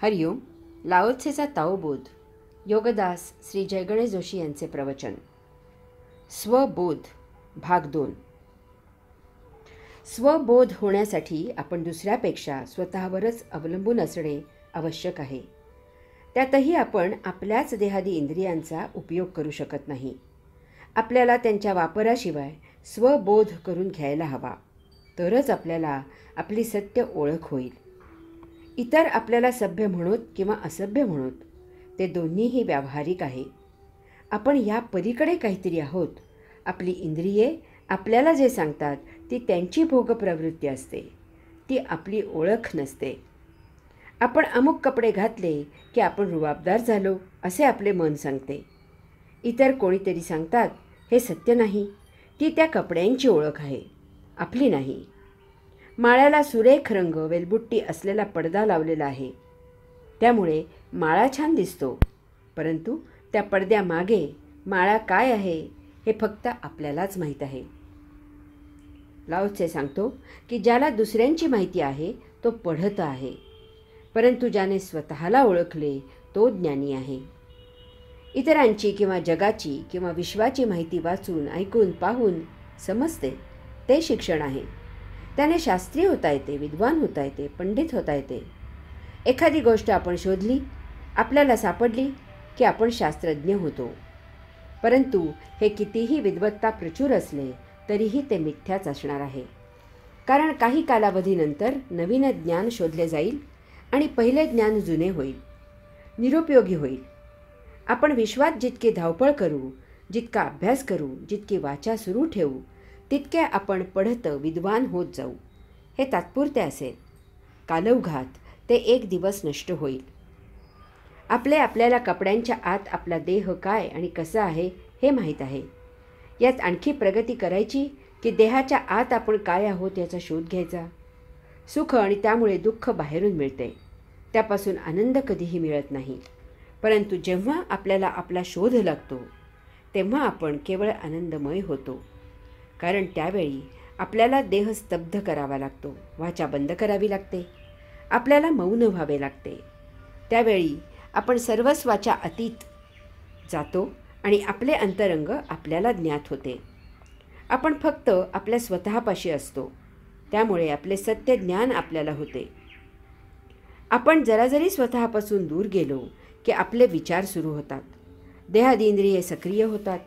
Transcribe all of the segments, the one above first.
हरिओम. लाओत्सेचा ताओबोध. योगदास श्री जयगणेश जोशी यांचे प्रवचन. स्वबोध भाग 2. स्वबोध होण्यासाठी आपण दुसऱ्यापेक्षा स्वतःवरच अवलंबून असणे आवश्यक आहे. त्यातही आपण आपल्याच देहादी इंद्रियांचा उपयोग करू शकत नाही. आपल्याला त्यांच्या वापराशिवाय स्वबोध करून घ्यायला हवा, तरच आपल्याला आपली सत्य ओळख होईल. इतर आपल्याला सभ्य म्हणोत किंवा असभ्य म्हणोत, ते दोन्हीही व्यावहारिक आहे. आपण या पलीकडे काहीतरी आहोत. आपली इंद्रिये आपल्याला जे सांगतात ती त्यांची भोगप्रवृत्ती असते, ती आपली ओळख नसते. आपण अमुक कपडे घातले की आपण रुबाबदार झालो असे आपले मन सांगते. इतर कोणीतरी सांगतात हे सत्य नाही, ती त्या कपड्यांची ओळख आहे, आपली नाही. माळ्याला सुरेख रंग वेलबुट्टी असलेला पडदा लावलेला आहे, त्यामुळे माळा छान दिसतो, परंतु त्या पडद्यामागे माळा काय आहे हे फक्त आपल्यालाच माहीत आहे. लाओत्से सांगतो की ज्याला दुसऱ्यांची माहिती आहे तो पढत आहे, परंतु ज्याने स्वतःला ओळखले तो ज्ञानी आहे. इतरांची किंवा जगाची किंवा विश्वाची माहिती वाचून, ऐकून, पाहून समजते ते शिक्षण आहे. त्याने शास्त्री होता येते, विद्वान होता येते, पंडित होता येते. एखादी गोष्ट आपण शोधली, आपल्याला सापडली की आपण शास्त्रज्ञ होतो. परंतु हे कितीही विद्वत्ता प्रचूर असले तरीही ते मिथ्याच असणार आहे. कारण काही कालावधीनंतर नवीन ज्ञान शोधले जाईल आणि पहिले ज्ञान जुने होईल, निरुपयोगी होईल. आपण विश्वात जितकी धावपळ करू, जितका अभ्यास करू, जितकी वाचा सुरू ठेवू, तितके आपण पढत विद्वान होत जाऊ. हे तात्पुरते असेल. कालौघात ते एक दिवस नष्ट होईल. आपल्याला कपड्यांच्या आत आपला देह काय आणि कसा आहे हे माहीत आहे. यात आणखी प्रगती करायची की देहाच्या आत आपण काय आहोत याचा शोध घ्यायचा. सुख आणि त्यामुळे दुःख बाहेरून मिळते, त्यापासून आनंद कधीही मिळत नाही. परंतु जेव्हा आपल्याला आपला शोध लागतो तेव्हा आपण केवळ आनंदमय होतो. कारण त्यावेळी आपल्याला देह स्तब्ध करावा लागतो, वाचा बंद करावी लागते, आपल्याला मौन व्हावे लागते. त्यावेळी आपण सर्वस्वाच्या अतीत जातो आणि आपले अंतरंग आपल्याला ज्ञात होते. आपण फक्त आपल्या स्वतःपाशी असतो, त्यामुळे आपले सत्य ज्ञान आपल्याला होते. आपण जरा जरी स्वतःपासून दूर गेलो की आपले विचार सुरू होतात, देहादिंद्रिये सक्रिय होतात,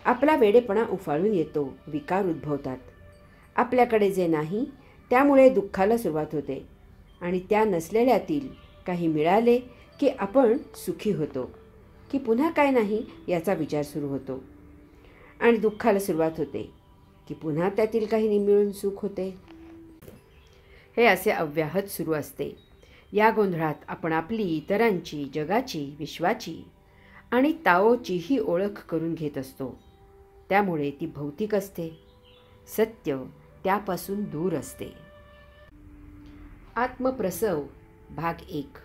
आपला वेडेपणा उफाळून येतो, विकार उद्भवतात. आपल्याकडे जे नाही त्यामुळे दुःखाला सुरुवात होते आणि त्या नसलेल्यातील काही मिळाले की आपण सुखी होतो, की पुन्हा काय नाही याचा विचार सुरू होतो आणि दुःखाला सुरुवात होते की पुन्हा त्यातील काही मिळून सुख होते. हे असे अव्याहत सुरू असते. या गोंधळात आपण आपली, इतरांची, जगाची, विश्वाची आणि ताओचीही ओळख करून घेत असतो. त्यामुळे ती भौतिक असते. सत्य त्यापासून दूर असते. आत्मप्रसव भाग 1.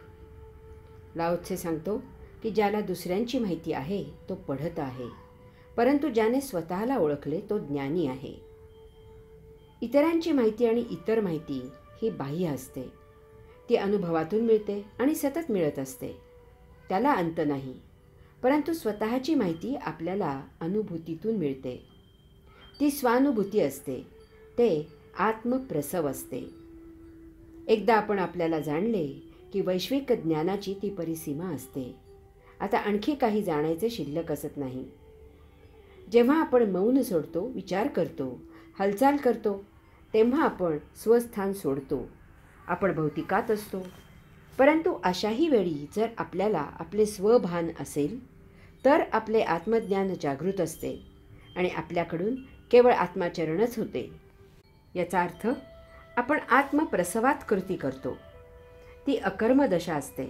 लाओत्से सांगतो की ज्याला दुसऱ्यांची माहिती आहे तो पढत आहे, परंतु ज्याने स्वतःला ओळखले तो ज्ञानी आहे. इतरांची माहिती आणि इतर माहिती ही बाह्य असते, ती अनुभवातून मिळते आणि सतत मिळत असते, त्याला अंत नाही. परंतु स्वतःची माहिती आपल्याला अनुभूतीतून मिळते, ती स्वानुभूती असते, ते आत्मप्रसव असते. एकदा आपण आपल्याला जाणले की वैश्विक ज्ञानाची ती परिसीमा असते. आता आणखी काही जाणायचे शिल्लक असत नाही. जेव्हा आपण मौन सोडतो, विचार करतो, हालचाल करतो, तेव्हा आपण स्वस्थान सोडतो, आपण भौतिकात असतो. परंतु अशाही वेळी जर आपल्याला आपले स्वभान असेल तर आपले आत्मज्ञान जागृत असते आणि आपल्याकडून केवळ आत्माचरणच होते. याचा अर्थ आपण आत्मप्रसवात कृती करतो, ती अकर्मदशा असते.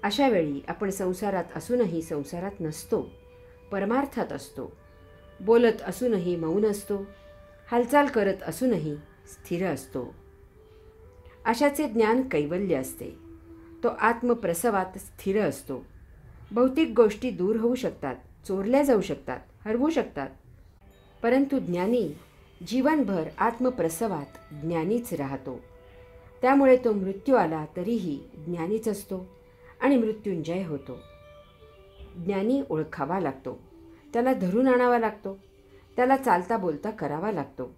अशा वेळी आपण संसारात असूनही संसारात नसतो, परमार्थात असतो. बोलत असूनही मौन असतो, हालचाल करत असूनही स्थिर असतो. अशाचे ज्ञान कैवल्य असते. तो आत्मप्रसवात स्थिर असतो. भौतिक गोष्टी दूर होऊ शकतात, चोरल्या जाऊ शकतात, हरवू शकतात, परंतु ज्ञानी जीवनभर आत्मप्रसवात ज्ञानीच राहतो. त्यामुळे तो मृत्यू आला तरीही ज्ञानीच असतो. आणि मृत्युंजय होतो. ज्ञानी ओळखावा लागतो, त्याला धरून आणावा लागतो, त्याला चालता बोलता करावा लागतो.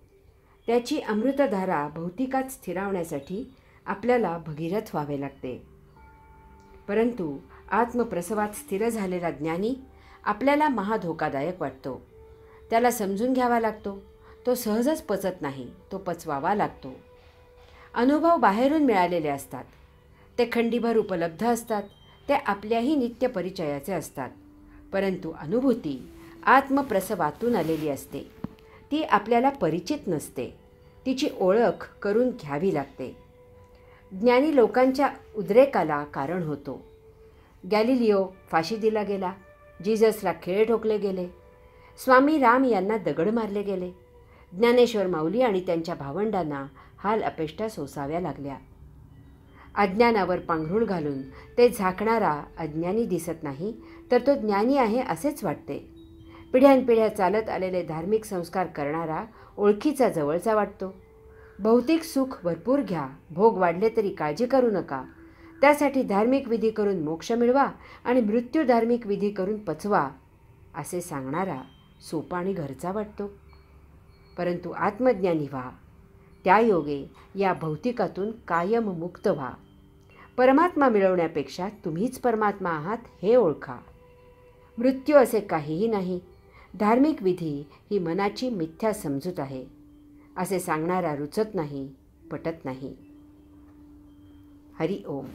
त्याची अमृतधारा भौतिकात स्थिरावण्यासाठी आपल्याला भगीरथ व्हावे लागते. परंतु आत्मप्रसवात स्थिर झालेला ज्ञानी आपल्याला महाधोकादायक वाटतो. त्याला समजून घ्यावा लागतो. तो सहजच पचत नाही, तो पचवावा लागतो. अनुभव बाहेरून मिळालेले असतात, ते खंडीभर उपलब्ध असतात, ते आपल्याही नित्य परिचयाचे असतात. परंतु अनुभूती आत्मप्रसवातून आलेली असते. ती आपल्याला परिचित नसते, तिची ओळख करून घ्यावी लागते. ज्ञानी लोकांच्या उद्रेकाला कारण होतो. गॅलिलिओ फाशी दिला गेला, जिजसला खिळे ठोकले गेले, स्वामी राम यांना दगड मारले गेले, ज्ञानेश्वर माऊली आणि त्यांच्या भावंडांना हाल अपेष्टा सोसाव्या लागल्या. अज्ञानावर पांघरूण घालून ते झाकणारा अज्ञानी दिसत नाही, तर तो ज्ञानी आहे असेच वाटते. पिढ्यानपिढ्या चालत आलेले धार्मिक संस्कार करणारा ओळखीचा जवळचा वाटतो. भौतिक सुख भरपूर घ्या, भोग वाढले तरी काळजी करू नका, त्यासाठी धार्मिक विधी करून मोक्ष मिळवा आणि मृत्यू धार्मिक विधी करून पचवा, असे सांगणारा सोपा आणि घरचा वाटतो. परंतु आत्मज्ञानी व्हा, त्या योगे या भौतिकातून कायम मुक्त व्हा. परमात्मा मिळवण्यापेक्षा तुम्हीच परमात्मा आहात हे ओळखा. मृत्यू असे काहीही नाही, धार्मिक विधी ही मनाची मिथ्या समजूत आहे, असे सांगणारा रुचत नाही, पटत नाही. हरि ओम.